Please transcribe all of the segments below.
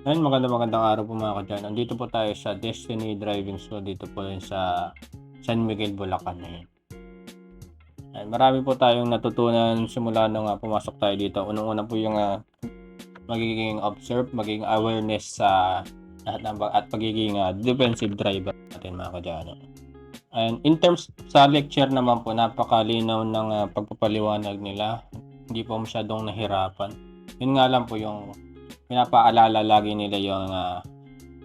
Ayun, magandang araw po mga ka-diyan. Nandito po tayo sa Destiny Driving School dito po yun sa San Miguel, Bulacan ngayon. Ayan, marami po tayong natutunan simula nung pumasok tayo dito. Unang-una po yung magiging observe, magiging awareness sa lahat ng at pagiging defensive driver natin mga ka-diyan. And in terms sa lecture naman po, napakalinaw ng pagpapaliwanag nila. Hindi po masyadong nahirapan. Yun nga lang po yung pinapaalala lagi nila yung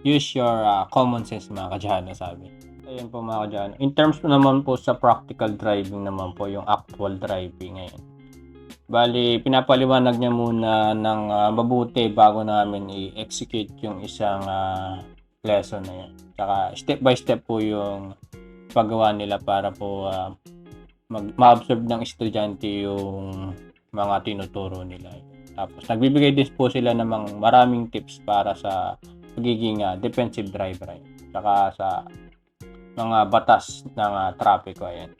use your common sense mga kadyano sabi. Ayun po mga kadyano. In terms naman po sa practical driving naman po yung actual driving ngayon. Bali, pinapaliwanag niya muna ng mabuti bago namin i-execute yung isang lesson na yun. Saka step by step po yung paggawa nila para po ma-observe ng estudyante yung mga tinuturo nila. Tapos nagbibigay din po sila ng maraming tips para sa pagiging defensive driver. Saka sa mga batas ng trapiko. Ayan.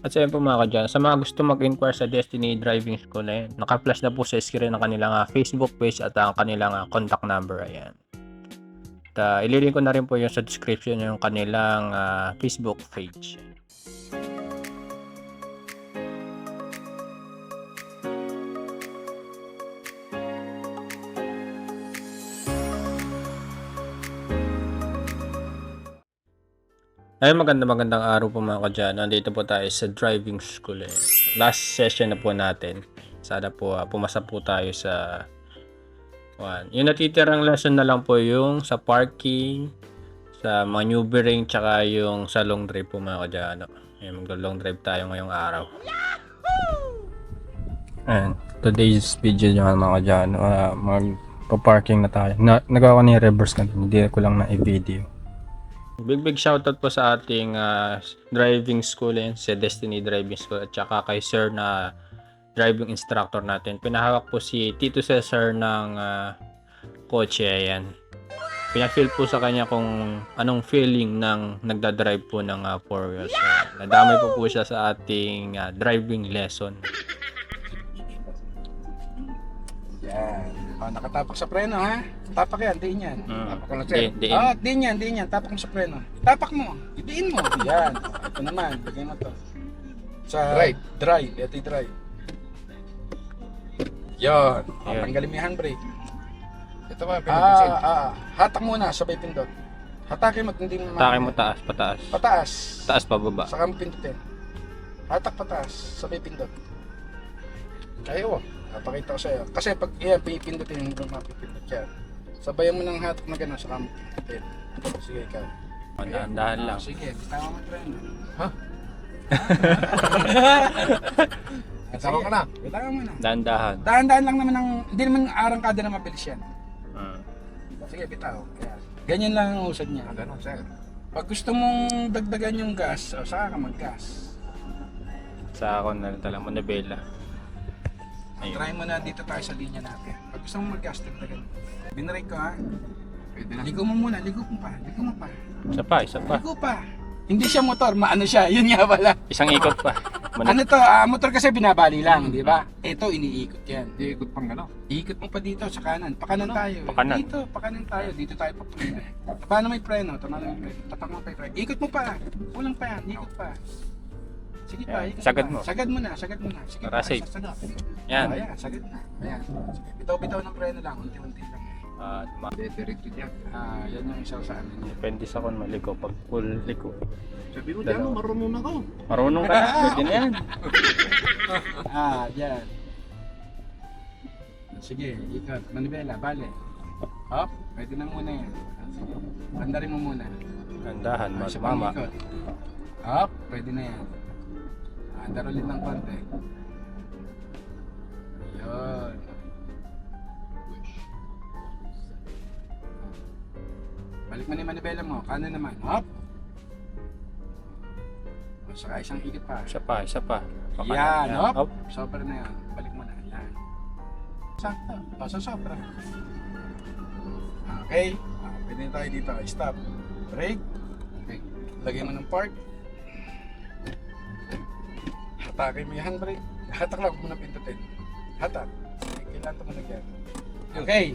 At sa po mga kadyan, sa mga gusto mag-inquire sa Destiny Driving School, naka-flash na po sa screen ng kanilang Facebook page at ang kanilang contact number. Ayan. At ililink ko na rin po yung sa description yung kanilang Facebook page. Ay, magandang araw po mga kadyan. Nandito po tayo sa driving school. Last session na po natin. Sana po pumasa po tayo sa yung natitirang lesson na lang po yung sa parking, sa maneuvering, tsaka yung sa long drive po mga kadyan. Ayan, mag-long drive tayo ngayong araw. Ayan, today's video nyo mga kadyan. Magpa-parking na tayo. Nagawa ko na yung reverse na. Hindi ko lang na i-video. Big shoutout po sa ating driving school sa Destiny Driving School at saka kay sir na driving instructor natin. Pinahawak po si Tito Cesar ng kotse. Ayan. Pinafeel po sa kanya kung anong feeling ng nagdadrive po ng 4 wheels. Nadamay po siya sa ating driving lesson. Yan. Nakatapak sa preno ha. Tapak yan, diin yan. Tapak ko lang sir. Diin yan. Tapak mo sa preno. Tapak mo. Diin mo. Yan. Ito naman. Lagyan mo to. Sa dry. Ito yung dry. Yan. Tanggalin mo yung handbrake. Ito ba? Hatak muna, sabay pindot. Hatakin mo, hindi mo Hatakin mo taas, pataas. Pataas. Taas pa baba. Saka mo pindutin. Hatak pataas, sabay pindot. Kayo napakita ko sa'yo. Kasi pag pipindutin, hindi mo mapipindot yan. Sabayan mo ng hatak na gano'n, saka mo pindutin. Sige, ikaw. Dahan-dahan lang. Sige, tama mo treno. Ha? Tama ka na. Tama mo na. Dahan-dahan. Dahan-dahan lang naman hindi naman arangkada na mabilis yan. Sige, bitaw. Ganyan lang ang usad niya. Ganun, sir. Pag gusto mong dagdagan yung gas, saka ka mag-gas. Sa ako na talang manabela. Try mo na dito tayo sa linya natin. Pag gusto mong mag-gas, dagdagan. Binrake ko ha. Pwede na. Ligo mo muna, ligo mo pa. Isa pa. Ligo pa. Hindi siya motor, maano siya. Yun nga pala. Isang ikot pa. Ano to, motor kasi binabali lang, di ba? Ito, iniikot yan. Iikot pang gano'n. Ikot mo pa dito sa kanan. Pakanan tayo. Pakanan. Dito, pakanan tayo. Dito tayo papunta. Paano may preno? Tapak mo pa yung preno. Ikot mo pa. Kulang pa yan. Ikot pa. Sige pa, ikot Sagad pa. mo. Sagad mo na. Sige Para pa. safe. Sagad. Yan. Ayan, sagad na. Ayan. Sige. Bitaw-bitaw ng preno lang. Unti-unti lang. Diretso yan. Yan yung isa sa amin. Depende sa kung maliko. Pag full liko. Sabi mo dyan, marunong na ako. Marunong ka. Pwede na yan. Yan. Sige, ikot. Manibela, bale. Hop, pwede na muna yan. Sige. Bandarin mo muna. Dahan-dahan. Isa Mama. pang ikot. Hop, pwede na yan. Andar ulit ng konti. Yun. Balik mo na yung manibela mo. Kanan naman. Hop. Saka isang ikot pa. Isa pa. Yan, hop. Hop. Sobra na yan. Balik mo na. Yan. Sakto. Sa sobra. Okay. Pwede na tayo dito. Stop. Brake. Okay. Lagay mo ng park. Hatakin mo yung handbrake. Hatak lang, huwag mo na pindutin. Hatak. Kailangan ito mo nagyan. Okay.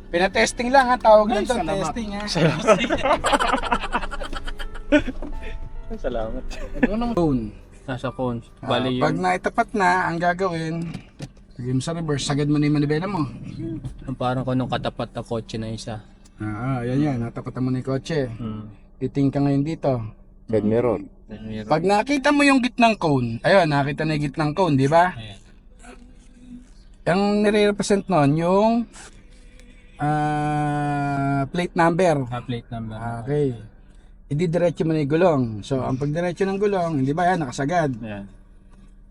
Pinatesting lang ha, tawag lang to, testing ha. Salamat. Ano phone? Nasa phone. Bali Bali pag yung naitapat na, ang gagawin, lagay mo sa reverse, sagad mo na yung manibela mo. parang ko nung katapat na kotse na isa. Yan. Natapatan mo na yung kotse. Titing ka ngayon dito. Side mirror. Pag nakita mo yung gitnang cone, ayun, nakita na yung gitnang cone, di ba? Ayan. Ang nire-represent nun, yung plate number. Plate number. Okay. Ididiretso mo na yung gulong. So, ang pagdiretso ng gulong, hindi ba yan, nakasagad. Ayan.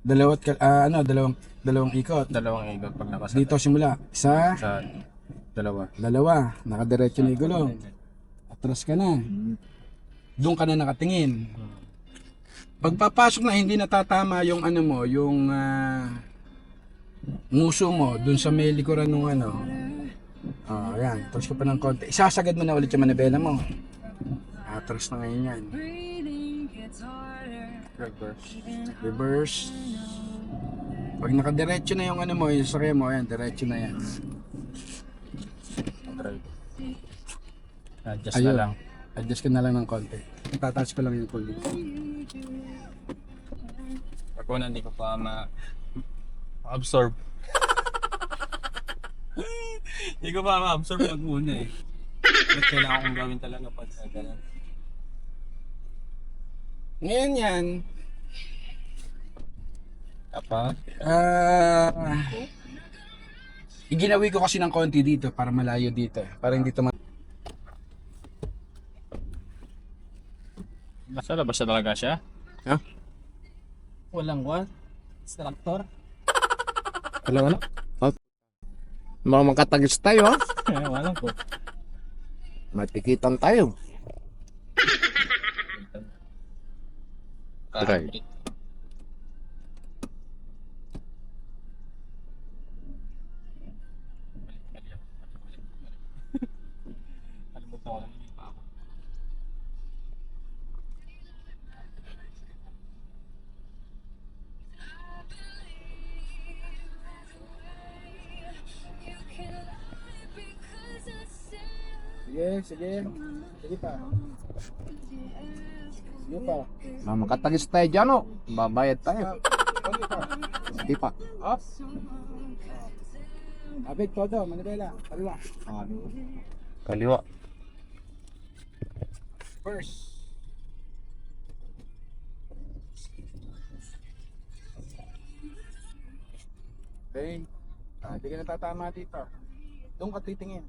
Dalawang ikot. Dalawang ikot pag nakasakay. Dito simula. Isa, Sa dalawa. dalawa. Nakadiretso na yung gulong. Atras ka na. Doon ka na nakatingin. Pagpapasok na hindi natatama yung ano mo, yung nguso mo doon sa may likuran ng ano. Ayan, atras ka pa ng konti. Isasagad mo na ulit yung manibela mo. Atras na ngayon yan. Reverse. Pag nakadiretso na yung ano mo, yung sakya mo, ayan, diretso na yan. Adjust Ayun. na lang. Adjust ka na lang ng konti. Tataas ko lang yung pulley. Ako na hindi ko pa ma-absorb. Hindi ko pa ma-absorb pag una eh. Ba't kailangan kong gawin talaga pag gano'n? Ngayon yan, Kapag? iginawi ko kasi ng konti dito para malayo dito. Para hindi ito Sa labas na talaga siya? Ha? Walang what? Instructor? Alam ano? Mga makatagis tayo ha? Walang po. Matikitan tayo. Try. Sige. Sige pa. Sige pa. Mga makatagis tayo dyan o. Babayad tayo. Konti pa. Hindi pa. Up. Abit, todo. Manibela. Kaliwa. Kaliwa. First. Okay. Hindi ka natatama dito. Doon ka titingin.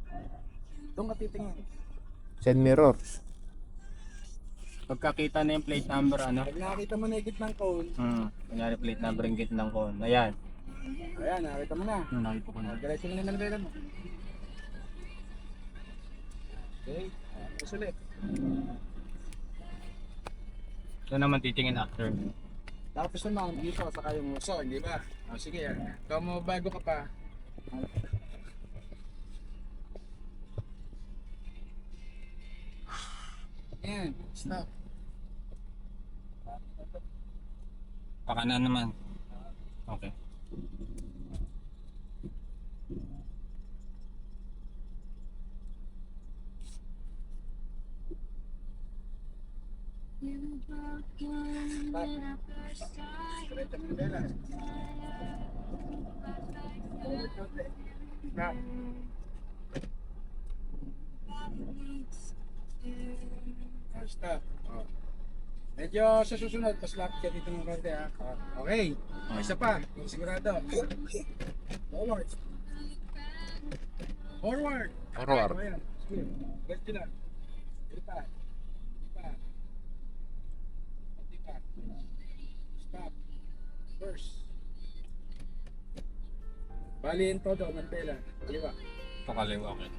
Side mirror. Pagkakita na yung plate number, ano? Pag nakita mo na yung gitnang cone, Kunyari plate number yung gitnang ko. Ayan. ayan, nakita mo na. Nakita ko na. Diretso mo na yung manibela mo. Okay. Usulit. Ito naman titingin after. Tapos naman, dito saka yung muso, di ba? Sige, ikaw mo bago ka pa. Yan, stop. Pakanan naman. Okay. Diretso mo manibela. Stop. Stop. Medyo sa susunod, mas lapit ka dito ng konti ha. Okay. Isa pa. Sigurado. Forward. Forward. Forward. Ayan. Sige. Diretso na. Dito pa. Stop. First. Baliin todo, mantela. Kaliwa. Pakaliwa, okay.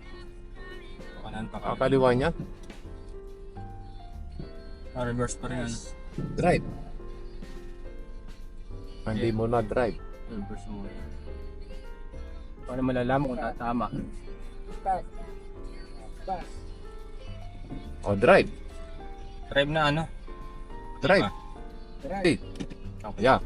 Pakanan, Kaliwa niya. Reverse pa rin, ano? Drive. Hindi mo na drive. Reverse mo. Paano malalaman kung tatama? Stop. Stop. O drive. Drive na, ano? Drive. Right. Okay. Yeah.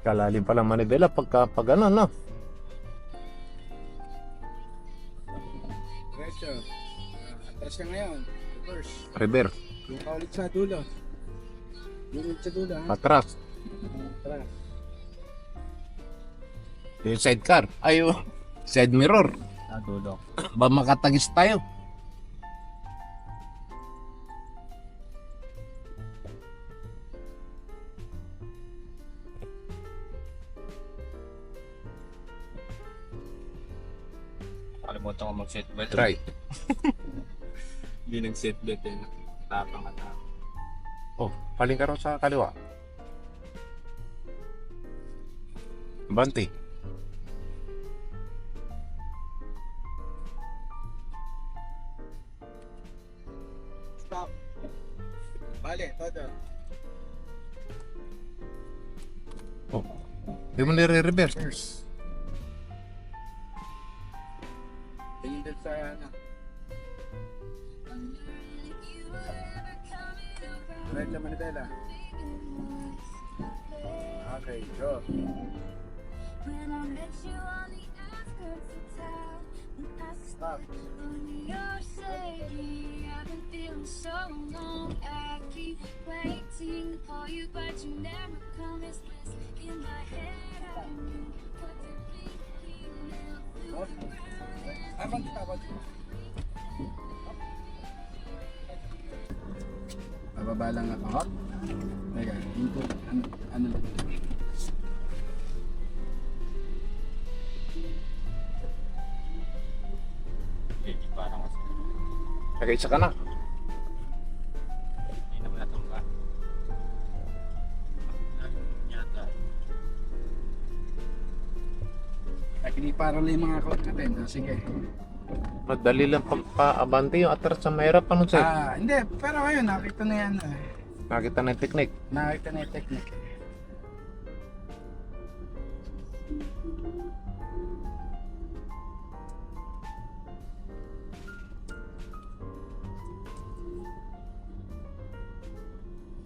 Kalalim pa lang manibela pag ano, no? Diretso. Atras ka ngayon. Reverse. Reverse. Yung ka ulit sa dulo. Yung ulit sa dulo, ha? Atras. Atras. Yung sidecar. Ayo. Side mirror. Dulo. Ba makatagis tayo? Kalimutan ko mag-seatbelt. Try. Hindi nag-seatbelt eh. Tapang at tapang. Oh, paling ka raw sa kaliwa. Banti. Stop. Bale, todo. Oh. Di mo nire-reverse. Reverse. Tingin din sa ano. Diretso Manibela. Okay, go. When I met you on the outskirts of town, and I Stop. stood on your city, I've been feeling so long. I keep waiting for you, but you never come. It's this in my head. I knew what to think. Up. Abang kita, abang. Bababa lang ako. Hop. Teka, input. Ano lang. Parang kasi. Nag-isa ka na. Hindi naman natumba. Yata. Ay, piniparal yung mga account natin. Sige. Madali lang pa-abante yung atras sa mahirap. Ano sa'yo? Hindi. Pero ngayon, nakita na yan. Nakita na yung technique. Nakita na yung technique.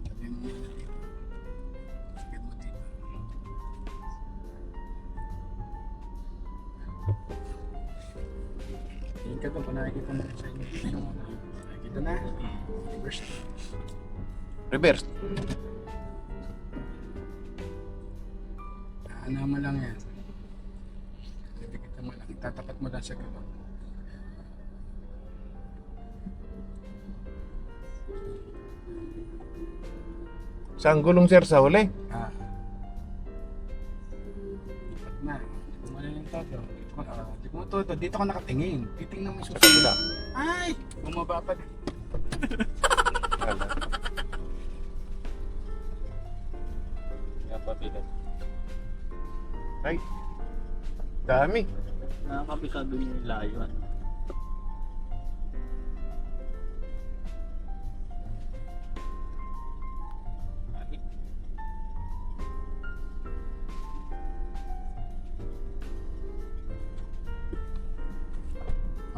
Sabi mo muna dito. Sige mo dito. Tingin ka doon kung nakikita mo sa inyo. Nakikita na. Reverse. Reverse. Ano mo lang yan. Kita mo lang. Itatapat mo lang sa gulong. Saan gulong sir sa huli? Tapat na. Di mo na yung todo. Di mo todo. Dito ka nakatingin. Titingnan mo yung susunod. Ay! Bumaba pa. Kaya pabigat. Ay. Dami. Nakakabisado niyo yung layo. Ano?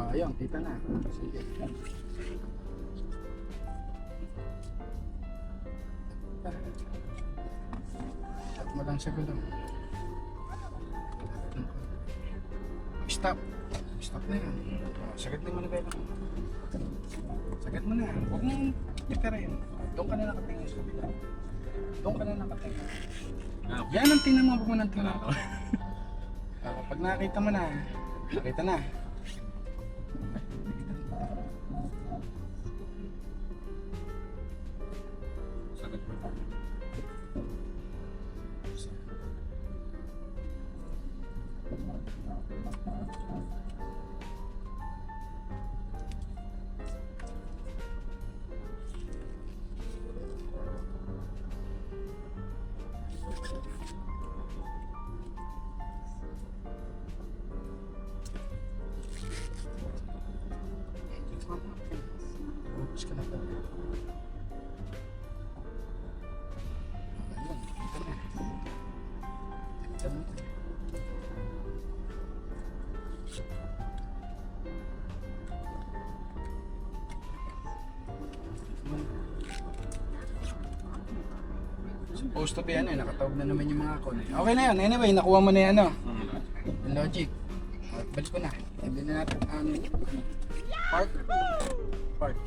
Ayun, kita na. Sige. At mo lang sa gulong. Stop. Stop na yan. Sagad mo na ba lang. Sagad mo na. Huwag mong ipirayin. Doon ka na nakatingin sa kabila. Doon ka na nakatingin. Yan ang tingnan mo. Huwag mo nang tingnan. Pag nakita mo na, nakita na. Sagad mo. supposed to be ano, nakatawag na naman yung mga call. Okay na yun. Anyway, nakuha mo na yung ano. Yung logic. Balik ko na. Hindi na natin park. Park.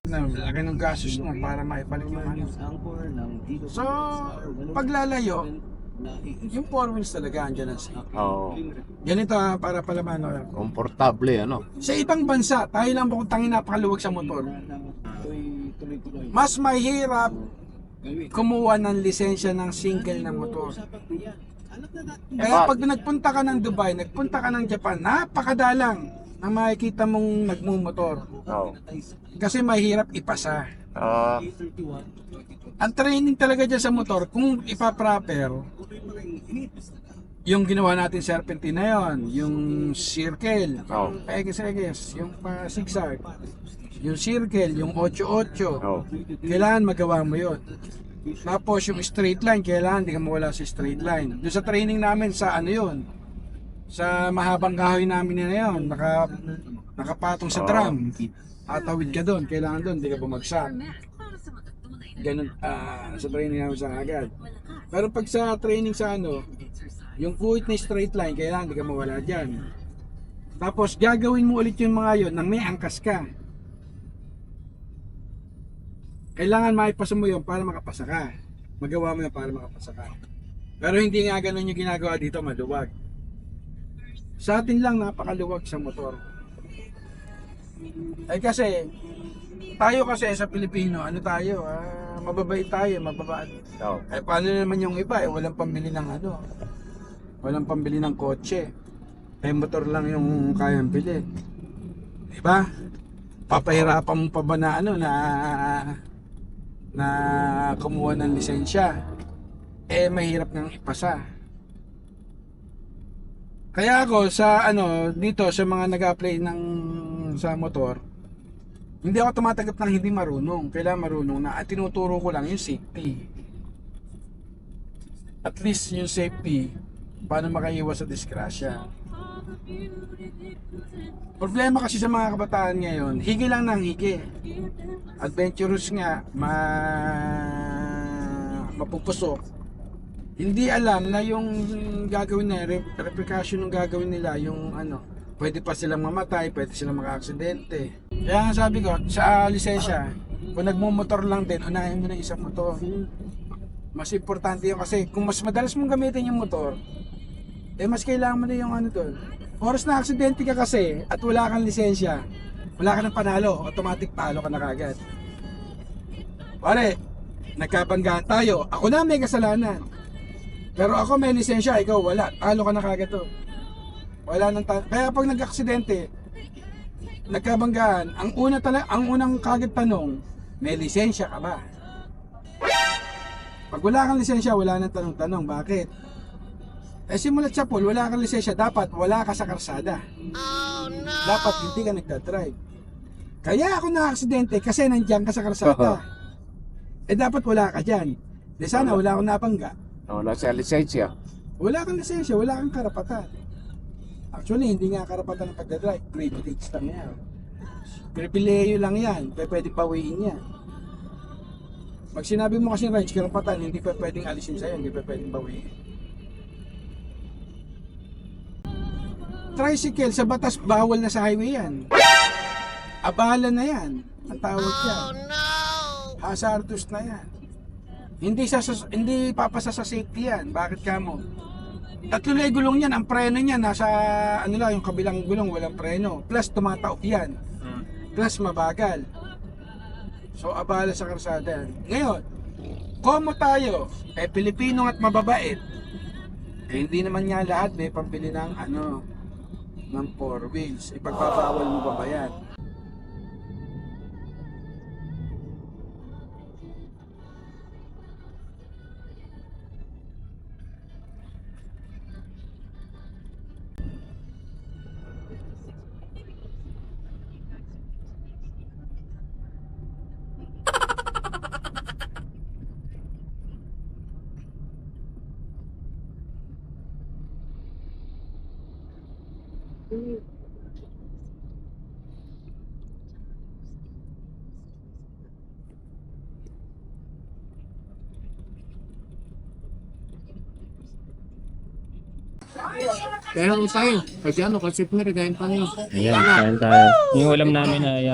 Laki ng gastos mo para maibalik yung ano. So, paglalayo, yung 4 wheels talaga andyan ang safe. Oo. Ganito para palaman. Komportable, ano? Sa ibang bansa, tayo lang bukod tangin napakaluwag sa motor. Mas mahirap kumuha ng lisensya ng single na motor. Kaya pag nagpunta ka ng Dubai, nagpunta ka ng Japan, napakadalang na makikita mong nagmumotor. Oo. Kasi mahirap ipasa. Ah, Ang training talaga dyan sa motor, kung ipaproper, yung ginawa natin serpentine na yun, yung circle, Oo. X, yung zigzag, yung circle, yung 8-8, Oo. kailangan magawa mo yun. Tapos yung straight line, kailangan di ka mawala sa straight line. Doon sa training namin sa ano yun, sa mahabang kahoy namin na yun, nakapatong sa drum. Atawid ka doon, kailangan doon, di ka bumagsak. Ganun, sa training namin sa agad. Pero pag sa training sa ano, yung guhit na straight line, kailangan di ka mawala dyan. Tapos gagawin mo ulit yung mga yun nang may angkas ka. Kailangan maipasa mo yun para makapasa ka. Magawa mo yun para makapasa ka. Pero hindi nga ganun yung ginagawa dito, maluwag. Sa atin lang napakaluwag sa motor. Ay kasi, tayo kasi sa Pilipino, ano tayo, mababait tayo, mababait. Oo. Eh paano naman yung iba, walang pambili ng ano, walang pambili ng kotse. Eh motor lang yung kayang bili. Diba? Papahirapan mo pa ba na ano, na kumuha ng lisensya? Eh mahirap nang ipasa. Kaya ako sa ano, dito sa mga nag-apply ng sa motor, hindi ako tumatanggap ng hindi marunong. Kailangan marunong na at tinuturo ko lang yung safety. At least yung safety, paano makaiwas sa disgrasya. Problema kasi sa mga kabataan ngayon, higi lang ng higi. Adventurous nga, mapupusok. Hindi alam na yung gagawin na repercussion ng gagawin nila, yung ano, pwede pa silang mamatay, pwede silang maka-aksidente. Kaya nga sabi ko, sa lisensya, kung nagmumotor lang din, unahin mo na isang motor. Mas importante yun kasi kung mas madalas mong gamitin yung motor, eh mas kailangan mo na yung ano doon. Oras na aksidente ka kasi at wala kang lisensya, wala ka ng panalo, automatic talo ka na kagad. Pare, nagkabanggaan tayo, ako na may kasalanan. Pero ako may lisensya, ikaw wala, talo ka na kagad to. Wala nang kaya pag nag-aksidente, nagkabanggaan, ang unang kagad tanong, may lisensya ka ba? Pag wala kang lisensya, wala nang tanong-tanong, bakit? Eh simulat sa pool, wala kang lisensya, dapat wala ka sa karsada. Oh, no! Dapat hindi ka nagdadrive. Kaya ako na-aksidente kasi nandiyan ka sa karsada. Eh dapat wala ka dyan. Di sana wala akong nabangga. Wala sa lisensya. Wala kang lisensya, wala kang karapatan. Actually, hindi nga karapatan ng pagdadrive. Privilege lang yan. Pribileyo lang yan. Pwede pawiin yan. Pag sinabi mo kasi rights, karapatan, hindi pa pwedeng alisin sa'yo, hindi pa pwedeng bawiin. Tricycle, sa batas, bawal na sa highway yan. abala na yan. Ang tawag yan. Hazardous na yan. Hindi papasa sa safety yan. Bakit ka mo? Tatlo na yung gulong yan. Ang preno niya nasa ano lang, yung kabilang gulong walang preno. Plus tumataob yan. Plus mabagal. So abala sa karsada yan. Ngayon, komo tayo, Pilipino at mababait. Hindi naman nga lahat may pambili ng ng 4 wheels. Ipagbabawal mo ba yan? Kaya ano tayo? Kasi kasi pinagayin pa niyo. Ayan, kain tayo. Yung ulam namin ay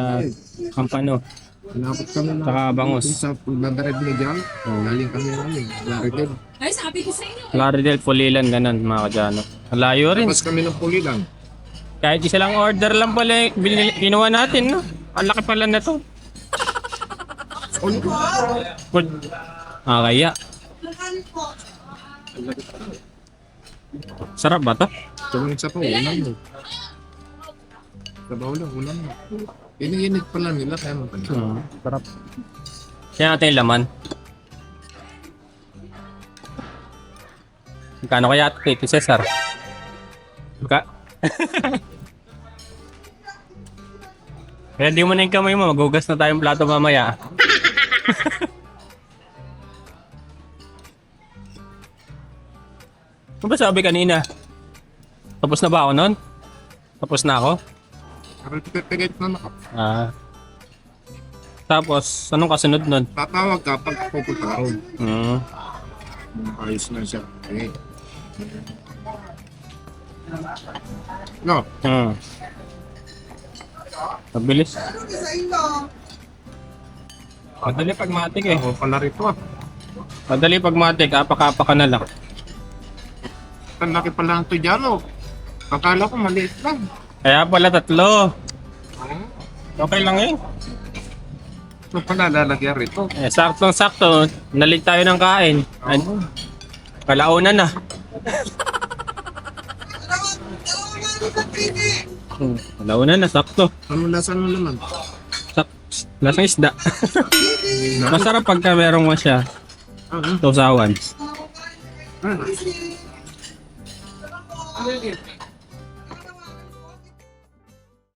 kampano. Hanapot kami na. Saka bangus. Sa pagbabared ni John. Galing kami namin. Laridel. Ay, sabi ko sa inyo. Laridel, Pulilan, ganun mga kadyano. Layo rin. Tapos kami ng pulilan. Kahit isa lang order lang pala kinuha natin, no? Ang laki pala na to. Good. Kaya. Sarap ba to? Tumingin sa pa, ulam mo. Sabaw lang, ulam mo. Init pala nila kaya mo pala. Sarap. Kaya natin yung laman. Magkano kaya ito kay Cesar? Kaya di mo na yung kamay mo, magugas na tayong plato mamaya. Ano ba sabi kanina? Tapos na ba ako nun? Tapos na ako? Pero pipigit na ako. Tapos, anong kasunod nun? Tatawag ka pag pupunta ka ron. Ayos na siya. Okay. No. Mabilis. Madali pag matik eh. Ako pala rito ah. Madali pag matik, apak-apak ka na lang. Ang laki pala ng tudyano. Akala ko maliit lang. Kaya pala 3. Okay lang eh. Ito pala lalagyan rito. Saktong-sakto, nalig tayo ng kain. Kalaunan na. Kalaunan na, sakto. Ano lasa ng laman? Lasang isda. Masarap pagka merong masya. Tusawan.